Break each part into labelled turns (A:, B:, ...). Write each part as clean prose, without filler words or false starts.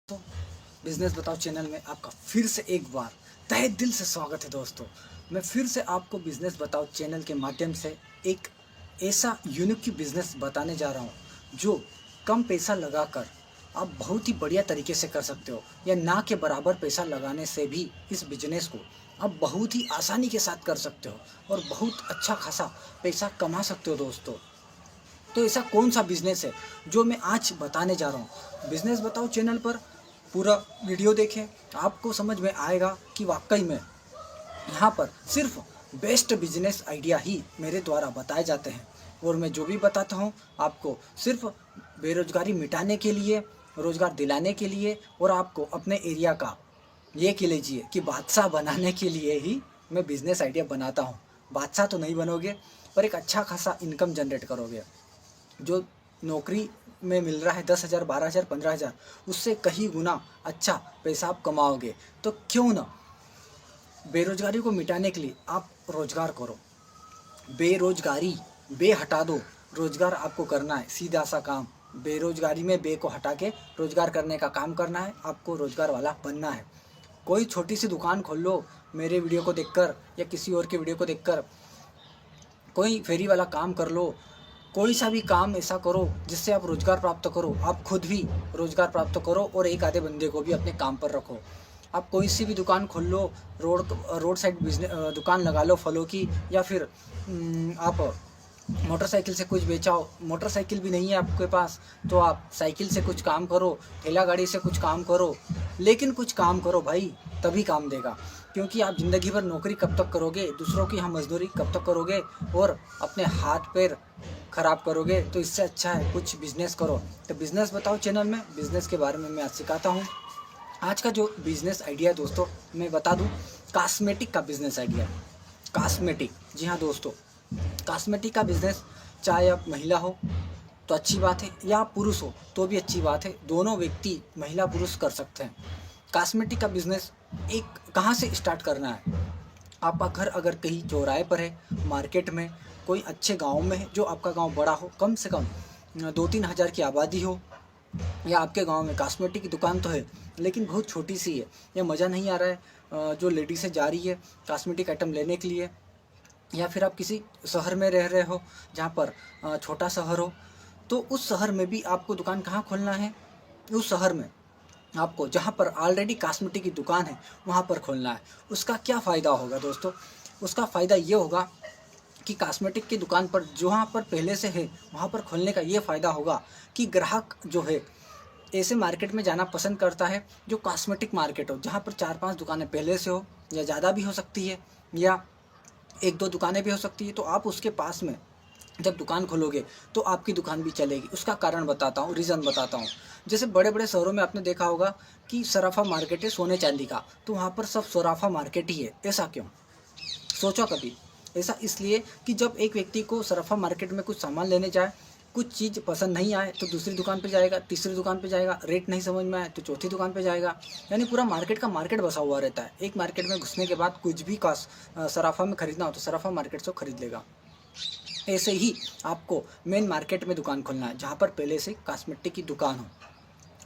A: तो बिजनेस बताओ चैनल में आपका फिर से एक बार तहे दिल से स्वागत है दोस्तों। मैं फिर से आपको बिजनेस बताओ चैनल के माध्यम से एक ऐसा यूनिक बिजनेस बताने जा रहा हूँ जो कम पैसा लगाकर आप बहुत ही बढ़िया तरीके से कर सकते हो, या ना के बराबर पैसा लगाने से भी इस बिजनेस को आप बहुत ही आसानी के साथ कर सकते हो और बहुत अच्छा खासा पैसा कमा सकते हो दोस्तों। तो ऐसा कौन सा बिजनेस है जो मैं आज बताने जा रहा हूँ। बिजनेस बताओ चैनल पर पूरा वीडियो देखें, आपको समझ में आएगा कि वाकई में यहाँ पर सिर्फ बेस्ट बिजनेस आइडिया ही मेरे द्वारा बताए जाते हैं। और मैं जो भी बताता हूँ आपको सिर्फ बेरोजगारी मिटाने के लिए, रोजगार दिलाने के लिए और आपको अपने एरिया का ये कह लीजिए कि बादशाह बनाने के लिए ही मैं बिजनेस आइडिया बनाता हूँ। बादशाह तो नहीं बनोगे पर एक अच्छा खासा इनकम जनरेट करोगे। जो नौकरी में मिल रहा है 10,000, 12,000, 15,000, उससे कहीं गुना अच्छा पैसा आप कमाओगे। तो क्यों ना बेरोजगारी को मिटाने के लिए आप रोजगार करो। बेरोजगारी बे हटा दो, रोजगार आपको करना है, सीधा सा काम। बेरोजगारी में बे को हटा के रोजगार करने का काम करना है, आपको रोजगार वाला बनना है। कोई छोटी सी दुकान खोल लो मेरे वीडियो को देखकर या किसी और के वीडियो को देखकर, कोई फेरी वाला काम कर लो, कोई सा भी काम ऐसा करो जिससे आप रोजगार प्राप्त करो, आप खुद भी रोजगार प्राप्त करो और एक आधे बंदे को भी अपने काम पर रखो। आप कोई सी भी दुकान खोल लो, रोड साइड बिजनेस दुकान लगा लो फलों की, या फिर आप मोटरसाइकिल से कुछ बेचाओ। मोटरसाइकिल भी नहीं है आपके पास तो आप साइकिल से कुछ काम करो, ठेला गाड़ी से कुछ काम करो, लेकिन कुछ काम करो भाई, तभी काम देगा। क्योंकि आप ज़िंदगी भर नौकरी कब तक करोगे, दूसरों की हम मजदूरी कब तक करोगे और अपने हाथ पैर खराब करोगे। तो इससे अच्छा है कुछ बिजनेस करो। तो बिजनेस बताओ चैनल में बिजनेस के बारे में मैं आज सिखाता हूँ। आज का जो बिजनेस आइडिया है दोस्तों, मैं बता दूँ, कॉस्मेटिक का बिजनेस आइडिया है। कॉस्मेटिक, जी हाँ दोस्तों, कॉस्मेटिक का बिजनेस, चाहे आप महिला हो तो अच्छी बात है या आप पुरुष हो तो भी अच्छी बात है, दोनों व्यक्ति महिला पुरुष कर सकते हैं। कॉस्मेटिक का बिजनेस एक कहाँ से स्टार्ट करना है। आपका घर अगर कहीं चौराहे पर है, मार्केट में, कोई अच्छे गांव में है, जो आपका गांव बड़ा हो, कम से कम 2-3 हज़ार की आबादी हो, या आपके गांव में कॉस्मेटिक की दुकान तो है लेकिन बहुत छोटी सी है, या मज़ा नहीं आ रहा है जो लेडीज़ जा रही है कॉस्मेटिक आइटम लेने के लिए, या फिर आप किसी शहर में रह रहे हो जहाँ पर छोटा शहर हो, तो उस शहर में भी आपको दुकान कहाँ खोलना है, उस शहर में आपको जहाँ पर ऑलरेडी कॉस्मेटिक की दुकान है वहाँ पर खोलना है। उसका क्या फ़ायदा होगा दोस्तों, उसका फ़ायदा ये होगा कि कॉस्मेटिक की दुकान पर जहाँ पर पहले से है वहाँ पर खोलने का ये फ़ायदा होगा कि ग्राहक जो है ऐसे मार्केट में जाना पसंद करता है जो कॉस्मेटिक मार्केट हो, जहाँ पर 4-5 दुकानें पहले से हो, या ज़्यादा भी हो सकती है, या 1-2 दुकानें भी हो सकती है। तो आप उसके पास में जब दुकान खोलोगे तो आपकी दुकान भी चलेगी। उसका कारण बताता हूँ, रीज़न बताता हूँ। जैसे बड़े बड़े शहरों में आपने देखा होगा कि सराफा मार्केट है सोने चांदी का, तो वहाँ पर सब सराफा मार्केट ही है। ऐसा क्यों, सोचो कभी। ऐसा इसलिए कि जब एक व्यक्ति को सराफा मार्केट में कुछ सामान लेने जाए, कुछ चीज़ पसंद नहीं आए तो दूसरी दुकान पे जाएगा, तीसरी दुकान पे जाएगा, रेट नहीं समझ में आए तो चौथी दुकान पे जाएगा। यानी पूरा मार्केट का मार्केट बसा हुआ रहता है। एक मार्केट में घुसने के बाद कुछ भी सराफा में खरीदना हो तो सराफा मार्केट से खरीद लेगा। ऐसे ही आपको मेन मार्केट में दुकान खोलना है जहाँ पर पहले से कॉस्मेटिक की दुकान हो।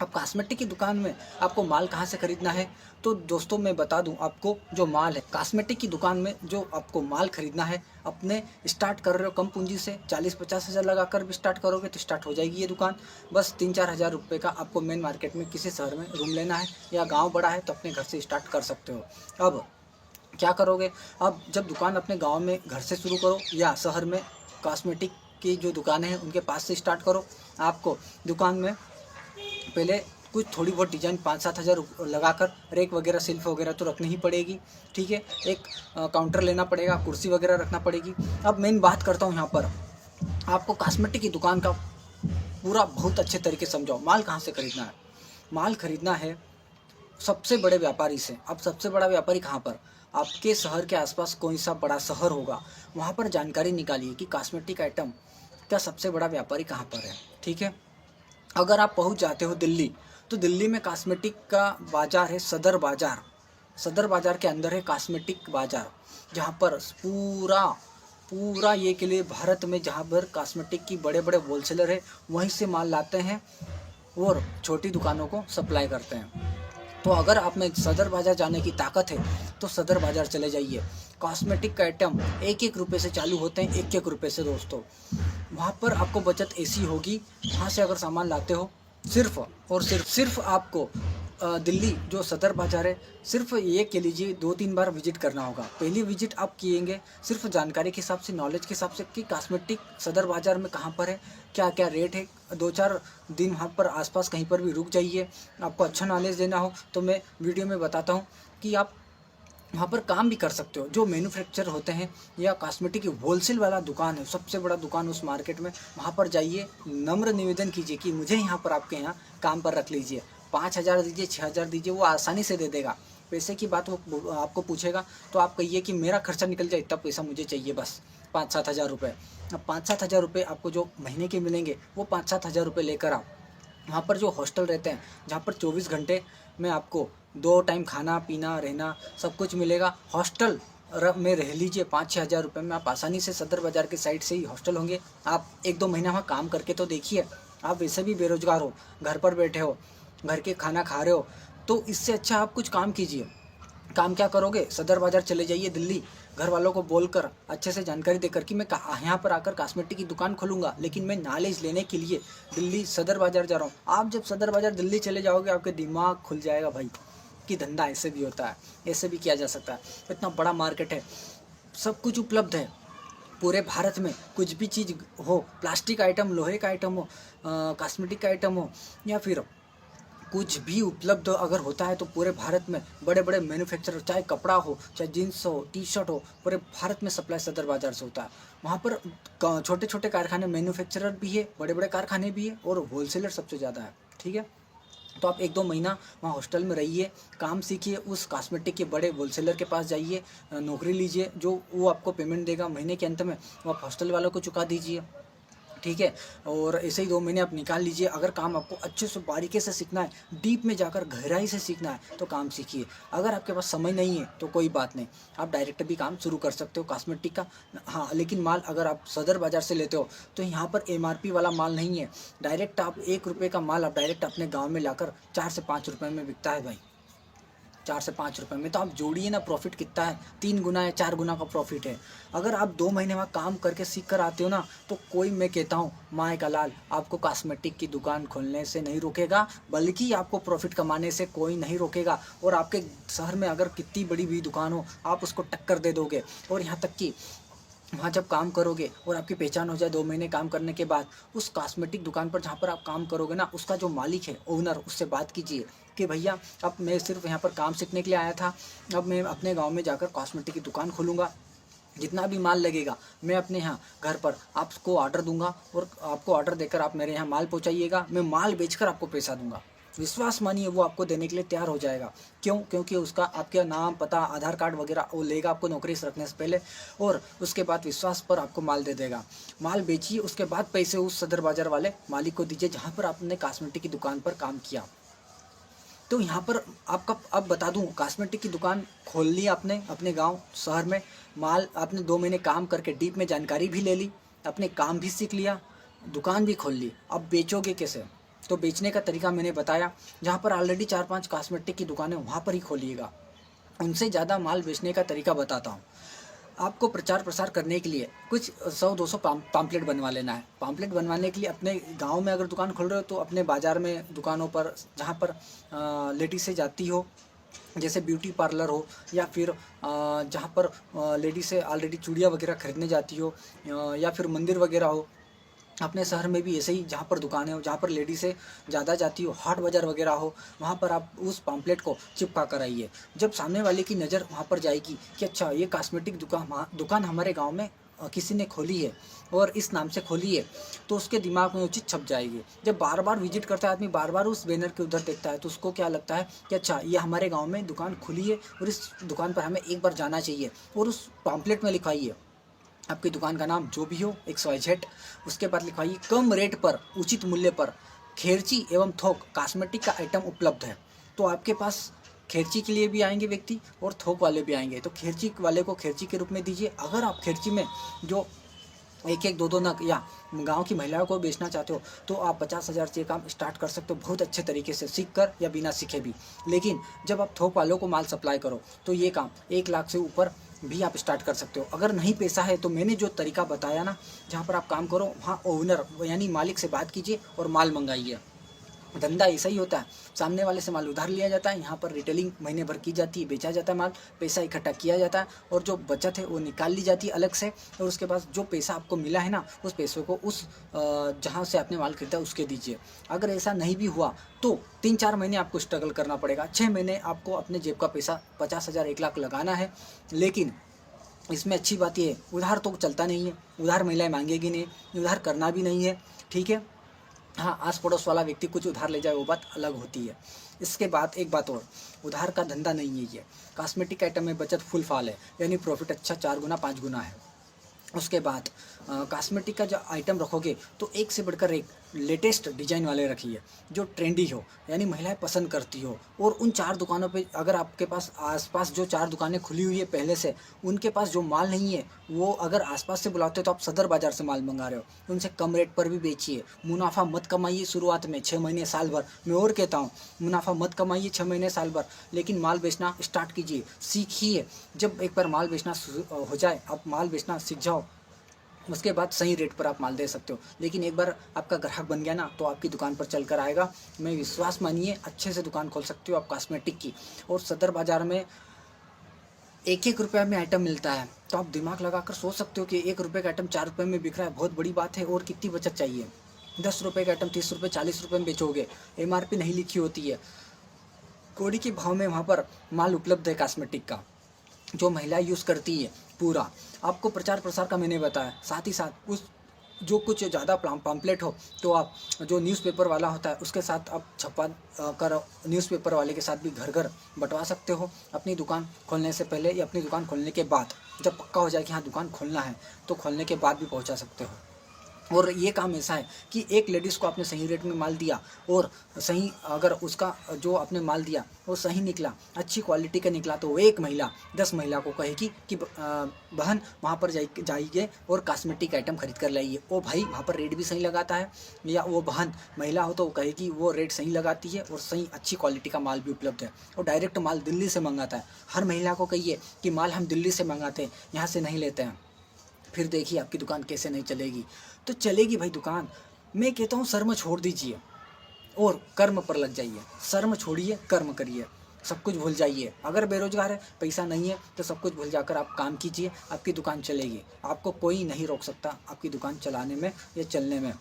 A: अब कॉस्मेटिक की दुकान में आपको माल कहाँ से खरीदना है, तो दोस्तों मैं बता दूं आपको, जो माल है कॉस्मेटिक की दुकान में जो आपको माल खरीदना है, अपने स्टार्ट कर रहे हो कम पूंजी से 40-50 हज़ार लगाकर भी स्टार्ट करोगे तो स्टार्ट हो जाएगी ये दुकान। बस 3-4 हज़ार रुपये का आपको मेन मार्केट में किसी शहर में रूम लेना है, या गाँव बड़ा है तो अपने घर से स्टार्ट कर सकते हो। अब क्या करोगे, अब जब दुकान अपने गांव में घर से शुरू करो या शहर में कॉस्मेटिक की जो दुकानें हैं उनके पास से स्टार्ट करो। आपको दुकान में पहले कुछ थोड़ी बहुत डिज़ाइन 5-7 हज़ार लगाकर रेक वगैरह सिल्फ वगैरह तो रखनी ही पड़ेगी, ठीक है। एक काउंटर लेना पड़ेगा, कुर्सी वगैरह रखना पड़ेगी। अब मेन बात करता हूँ यहाँ पर, आपको कॉस्मेटिक की दुकान का पूरा बहुत अच्छे तरीके से समझाओ। माल कहाँ से खरीदना है, माल खरीदना है सबसे बड़े व्यापारी से। अब सबसे बड़ा व्यापारी कहाँ पर, आपके शहर के आसपास कोई सा बड़ा शहर होगा, वहाँ पर जानकारी निकालिए कि कॉस्मेटिक आइटम का सबसे बड़ा व्यापारी कहाँ पर है, ठीक है। अगर आप पहुँच जाते हो दिल्ली, तो दिल्ली में कॉस्मेटिक का बाज़ार है सदर बाज़ार। सदर बाज़ार के अंदर है कॉस्मेटिक बाज़ार, जहाँ पर पूरा पूरा ये के लिए भारत में जहाँ पर कॉस्मेटिक की बड़े बड़े होलसेलर है वहीं से माल लाते हैं और छोटी दुकानों को सप्लाई करते हैं। तो अगर आप में सदर बाज़ार जाने की ताकत है तो सदर बाज़ार चले जाइए। कॉस्मेटिक का आइटम 1-1 रुपये से चालू होते हैं, 1-1 रुपये से दोस्तों। वहाँ पर आपको बचत ऐसी होगी, वहाँ से अगर सामान लाते हो सिर्फ और सिर्फ आपको दिल्ली जो सदर बाज़ार है, सिर्फ ये कह लीजिए 2-3 बार विजिट करना होगा। पहली विजिट आप किएंगे सिर्फ जानकारी के हिसाब से, नॉलेज के हिसाब से कि कॉस्मेटिक सदर बाज़ार में कहाँ पर है, क्या क्या रेट है। 2-4 दिन वहाँ पर आसपास कहीं पर भी रुक जाइए। आपको अच्छा नॉलेज देना हो तो मैं वीडियो में बताता हूँ कि आप वहाँ पर काम भी कर सकते हो। जो मैन्युफैक्चर होते हैं या कॉस्मेटिक की होलसेल वाला दुकान है, सबसे बड़ा दुकान उस मार्केट में, वहाँ पर जाइए, नम्र निवेदन कीजिए कि मुझे यहाँ पर आपके यहाँ काम पर रख लीजिए। 5,000 दीजिए, 6,000 दीजिए, वो आसानी से दे देगा। पैसे की बात वो आपको पूछेगा तो आप कहिए कि मेरा खर्चा निकल जाए, इतना पैसा मुझे चाहिए बस, 5-7 हज़ार रुपये। अब 5-7 हज़ार रुपये आपको जो महीने के मिलेंगे, वो 5-7 हज़ार रुपये लेकर आप वहाँ पर जो हॉस्टल रहते हैं, जहाँ पर 24 घंटे में आपको 2 टाइम खाना पीना रहना सब कुछ मिलेगा, हॉस्टल में रह लीजिए। 5-6 हज़ार रुपये में आप आसानी से सदर बाज़ार के साइड से ही हॉस्टल होंगे। आप 1-2 महीना वहाँ काम करके तो देखिए। आप वैसे भी बेरोजगार हो, घर पर बैठे हो, घर के खाना खा रहे हो, तो इससे अच्छा आप कुछ काम कीजिए। काम क्या करोगे, सदर बाज़ार चले जाइए दिल्ली, घर वालों को बोलकर अच्छे से जानकारी देकर कि मैं यहाँ पर आकर कॉस्मेटिक की दुकान खोलूँगा, लेकिन मैं नॉलेज लेने के लिए दिल्ली सदर बाज़ार जा रहा हूँ। आप जब सदर बाज़ार दिल्ली चले जाओगे, आपके दिमाग खुल जाएगा भाई कि धंधा ऐसे भी होता है, ऐसे भी किया जा सकता है। इतना बड़ा मार्केट है, सब कुछ उपलब्ध है पूरे भारत में। कुछ भी चीज़ हो, प्लास्टिक आइटम, लोहे का आइटम हो, कॉस्मेटिक का आइटम हो, या फिर कुछ भी उपलब्ध अगर होता है तो पूरे भारत में बड़े बड़े मैन्युफैक्चरर, चाहे कपड़ा हो, चाहे जीन्स हो, टी शर्ट हो, पूरे भारत में सप्लाई सदर बाज़ार से होता है। वहाँ पर छोटे छोटे कारखाने, मैन्युफैक्चरर भी है, बड़े बड़े कारखाने भी है, और होलसेलर सबसे ज़्यादा है। ठीक है, तो आप 1-2 महीना वहाँ हॉस्टल में रहिए, काम सीखिए, उस कॉस्मेटिक के बड़े होलसेलर के पास जाइए, नौकरी लीजिए, जो वो आपको पेमेंट देगा महीने के अंत में, वो आप हॉस्टल वालों को चुका दीजिए। ठीक है, और ऐसे ही 2 महीने आप निकाल लीजिए। अगर काम आपको अच्छे से बारीकी से सीखना है, डीप में जाकर गहराई से सीखना है, तो काम सीखिए। अगर आपके पास समय नहीं है तो कोई बात नहीं, आप डायरेक्ट भी काम शुरू कर सकते हो कॉस्मेटिक का। हाँ, लेकिन माल अगर आप सदर बाज़ार से लेते हो तो यहाँ पर MRP वाला माल नहीं है। डायरेक्ट आप 1 रुपये का माल आप डायरेक्ट अपने गाँव में लाकर 4 से 5 रुपये में बिकता है भाई। 4 से 5 रुपये में तो आप जोड़िए ना, प्रॉफिट कितना है, 3 गुना या 4 गुना का प्रॉफिट है। अगर आप 2 महीने में काम करके सीख कर आते हो ना, तो कोई, मैं कहता हूँ माए का लाल, आपको कॉस्मेटिक की दुकान खोलने से नहीं रोकेगा, बल्कि आपको प्रॉफिट कमाने से कोई नहीं रोकेगा। और आपके शहर में अगर कितनी बड़ी भी दुकान हो, आप उसको टक्कर दे दोगे। और यहाँ तक कि वहाँ जब काम करोगे और आपकी पहचान हो जाए 2 महीने काम करने के बाद, उस कॉस्मेटिक दुकान पर जहाँ पर आप काम करोगे ना, उसका जो मालिक है, ओनर, उससे बात कीजिए कि भैया अब मैं सिर्फ यहाँ पर काम सीखने के लिए आया था, अब मैं अपने गांव में जाकर कॉस्मेटिक की दुकान खोलूँगा। जितना भी माल लगेगा मैं अपने यहाँ घर पर आपको ऑर्डर दूंगा, और आपको ऑर्डर देकर आप मेरे यहाँ माल पहुँचाइएगा, मैं माल बेचकर आपको पैसा दूंगा। विश्वास मानिए, वो आपको देने के लिए तैयार हो जाएगा। क्यों? क्योंकि उसका आपके नाम, पता, आधार कार्ड वगैरह वो लेगा आपको नौकरी से रखने से पहले, और उसके बाद विश्वास पर आपको माल दे देगा। माल बेचिए, उसके बाद पैसे उस सदर बाज़ार वाले मालिक को दीजिए जहाँ पर आपने कॉस्मेटिक की दुकान पर काम किया। तो यहाँ पर आपका, अब बता दूँ, कॉस्मेटिक की दुकान खोल ली आपने अपने गांव शहर में, माल आपने 2 महीने काम करके डीप में जानकारी भी ले ली, अपने काम भी सीख लिया, दुकान भी खोल ली। अब बेचोगे कैसे? तो बेचने का तरीका मैंने बताया। जहाँ पर ऑलरेडी 4-5 कॉस्मेटिक की दुकानें, वहाँ पर ही खोलिएगा। उनसे ज़्यादा माल बेचने का तरीका बताता हूँ। आपको प्रचार प्रसार करने के लिए कुछ 100-200 पाम्पलेट बनवा लेना है। पाम्पलेट बनवाने के लिए अपने गांव में अगर दुकान खोल रहे हो तो अपने बाज़ार में, दुकानों पर जहां पर लेडीज़ें जाती हो, जैसे ब्यूटी पार्लर हो, या फिर जहां पर लेडीज़ें ऑलरेडी चूड़ियाँ वगैरह खरीदने जाती हो, या फिर मंदिर वगैरह हो, अपने शहर में भी ऐसे ही जहाँ पर दुकानें हो, जहाँ पर लेडीज़ें ज़्यादा जाती हो, हाट बाज़ार वगैरह हो, वहाँ पर आप उस पम्पलेट को चिपका कर आइए। जब सामने वाले की नज़र वहाँ पर जाएगी कि अच्छा, ये कॉस्मेटिक दुकान हमारे गांव में किसी ने खोली है और इस नाम से खोली है, तो उसके दिमाग में वो चीज़ छप जाएगी। जब बार बार विजिट करता है आदमी, बार बार उस बैनर के उधर देखता है, तो उसको क्या लगता है कि अच्छा, ये हमारे गाँव में दुकान खुली है और इस दुकान पर हमें एक बार जाना चाहिए। और उस पम्पलेट में लिखवाइए आपकी दुकान का नाम जो भी हो, XYZ। उसके बाद लिखवाइए कम रेट पर, उचित मूल्य पर खेरची एवं थोक कॉस्मेटिक का आइटम उपलब्ध है। तो आपके पास खेरची के लिए भी आएंगे व्यक्ति और थोक वाले भी आएंगे। तो खेरची वाले को खेरची के रूप में दीजिए। अगर आप खेरची में जो एक एक दो दो नग या गांव की महिलाओं को बेचना चाहते हो तो आप 50,000 से ये काम स्टार्ट कर सकते हो, बहुत अच्छे तरीके से सीख कर या बिना सीखे भी। लेकिन जब आप थोक वालों को माल सप्लाई करो तो ये काम 1 लाख से ऊपर भी आप स्टार्ट कर सकते हो। अगर नहीं पैसा है तो मैंने जो तरीका बताया ना, जहाँ पर आप काम करो वहाँ ओनर यानी मालिक से बात कीजिए और माल मंगाइए। धंधा ऐसा ही होता है, सामने वाले से माल उधार लिया जाता है, यहाँ पर रिटेलिंग महीने भर की जाती है, बेचा जाता है माल, पैसा इकट्ठा किया जाता है और जो बचत है वो निकाल ली जाती है अलग से। और उसके बाद जो पैसा आपको मिला है ना, उस पैसों को उस जहाँ से आपने माल खरीदा उसके दीजिए। अगर ऐसा नहीं भी हुआ तो 3-4 महीने आपको स्ट्रगल करना पड़ेगा, 6 महीने आपको अपने जेब का पैसा 50,000 1 लाख लगाना है। लेकिन इसमें अच्छी बात ये है, उधार तो चलता नहीं है, उधार महिलाएं मांगेगी नहीं, उधार करना भी नहीं है, ठीक है। हाँ, आस पड़ोस वाला व्यक्ति कुछ उधार ले जाए वो बात अलग होती है। इसके बाद एक बात और, उधार का धंधा नहीं है ये, कॉस्मेटिक आइटम में बचत फुल फाल है, यानी प्रॉफिट अच्छा 4 गुना 5 गुना है। उसके बाद कॉस्मेटिक का जो आइटम रखोगे तो एक से बढ़कर एक लेटेस्ट डिजाइन वाले रखिए, जो ट्रेंडी हो, यानी महिलाएं पसंद करती हो। और उन 4 दुकानों पे अगर आपके पास आसपास जो 4 दुकानें खुली हुई है पहले से, उनके पास जो माल नहीं है वो अगर आसपास से बुलाते हो तो आप सदर बाजार से माल मंगा रहे हो, उनसे कम रेट पर भी बेचिए। मुनाफा मत कमाइए शुरुआत में 6 महीने साल भर, मैं और कहता हूँ मुनाफा मत कमाइए 6 महीने साल भर, लेकिन माल बेचना स्टार्ट कीजिए, सीखिए। जब एक बार माल बेचना हो जाए, आप माल बेचना सीख जाओ, उसके बाद सही रेट पर आप माल दे सकते हो। लेकिन एक बार आपका ग्राहक बन गया ना तो आपकी दुकान पर चल कर आएगा। मैं विश्वास मानिए, अच्छे से दुकान खोल सकते हो आप कॉस्मेटिक की। और सदर बाज़ार में 1-1 रुपये में आइटम मिलता है, तो आप दिमाग लगाकर सोच सकते हो कि 1 रुपये का आइटम 4 रुपये में बिक रहा है, बहुत बड़ी बात है। और कितनी बचत चाहिए, 10 रुपये का आइटम 30 रुपये 40 रुपये में बेचोगे, MRP नहीं लिखी होती है, कौड़ी के भाव में वहाँ पर माल उपलब्ध है कॉस्मेटिक का, जो महिलाएं यूज़ करती है पूरा। आपको प्रचार प्रसार का मैंने बताया, साथ ही साथ उस जो कुछ ज़्यादा पम्पलेट हो तो आप जो न्यूज़पेपर वाला होता है उसके साथ आप छपा कर न्यूज़पेपर वाले के साथ भी घर घर बंटवा सकते हो। अपनी दुकान खोलने से पहले या अपनी दुकान खोलने के बाद, जब पक्का हो जाए कि हाँ दुकान खोलना है, तो खोलने के बाद भी पहुंचा सकते हो। और ये काम ऐसा है कि एक लेडीज़ को आपने सही रेट में माल दिया और सही, अगर उसका जो आपने माल दिया वो सही निकला, अच्छी क्वालिटी का निकला, तो वो एक महिला 10 महिला को कहेगी कि बहन वहाँ पर जाइए और कॉस्मेटिक आइटम खरीद कर लाइए। ओ भाई वहाँ पर रेट भी सही लगाता है, या वो बहन महिला हो तो वो कहेगी वो रेट सही लगाती है और सही अच्छी क्वालिटी का माल भी उपलब्ध है। और डायरेक्ट माल दिल्ली से मंगाता है। हर महिला को कहिए कि माल हम दिल्ली से मंगाते हैं, यहाँ से नहीं लेते हैं। फिर देखिए आपकी दुकान कैसे नहीं चलेगी। तो चलेगी भाई दुकान। मैं कहता हूँ शर्म छोड़ दीजिए और कर्म पर लग जाइए। शर्म छोड़िए, कर्म करिए, सब कुछ भूल जाइए। अगर बेरोजगार है, पैसा नहीं है, तो सब कुछ भूल जाकर आप काम कीजिए, आपकी दुकान चलेगी। आपको कोई नहीं रोक सकता आपकी दुकान चलाने में या चलने में।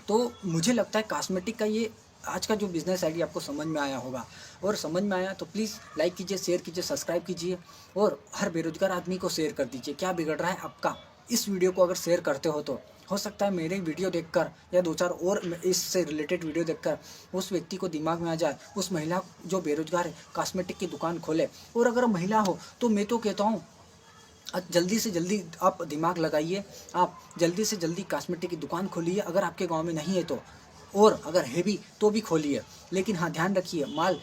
A: तो मुझे लगता है कॉस्मेटिक का ये आज का जो बिज़नेस आइडिया आपको समझ में आया होगा। और समझ में आया तो प्लीज़ लाइक कीजिए, शेयर कीजिए, सब्सक्राइब कीजिए और हर बेरोजगार आदमी को शेयर कर दीजिए। क्या बिगड़ रहा है आपका? इस वीडियो को अगर शेयर करते हो तो हो सकता है मेरे वीडियो देखकर या 2-4 और इससे रिलेटेड वीडियो देखकर उस व्यक्ति को दिमाग में आ जाए, उस महिला जो बेरोजगार है कॉस्मेटिक की दुकान खोले। और अगर महिला हो तो मैं तो कहता हूँ जल्दी से जल्दी आप दिमाग लगाइए, आप जल्दी से जल्दी कॉस्मेटिक की दुकान खोलिए अगर आपके गांव में नहीं है तो, और अगर है भी तो भी खोलिए। लेकिन हाँ ध्यान रखिए, माल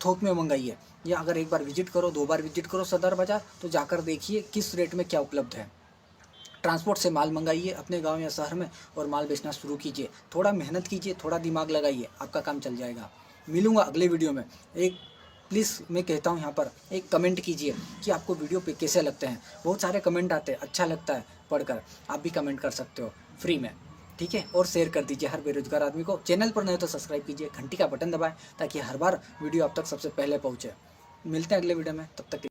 A: थोक में मंगाइए, या अगर एक बार विजिट करो, 2 बार विजिट करो सदर बाज़ार, तो जाकर देखिए किस रेट में क्या उपलब्ध है। ट्रांसपोर्ट से माल मंगाइए अपने गांव या शहर में और माल बेचना शुरू कीजिए। थोड़ा मेहनत कीजिए, थोड़ा दिमाग लगाइए, आपका काम चल जाएगा। मिलूंगा अगले वीडियो में। एक प्लीज़ मैं कहता हूँ यहाँ पर एक कमेंट कीजिए कि आपको वीडियो पे कैसे लगते हैं। बहुत सारे कमेंट आते हैं, अच्छा लगता है पढ़कर, आप भी कमेंट कर सकते हो फ्री में, ठीक है। और शेयर कर दीजिए हर बेरोजगार आदमी को। चैनल पर नए तो सब्सक्राइब कीजिए, घंटी का बटन दबाएं ताकि हर बार वीडियो आप तक सबसे पहले पहुँचे। मिलते हैं अगले वीडियो में, तब तक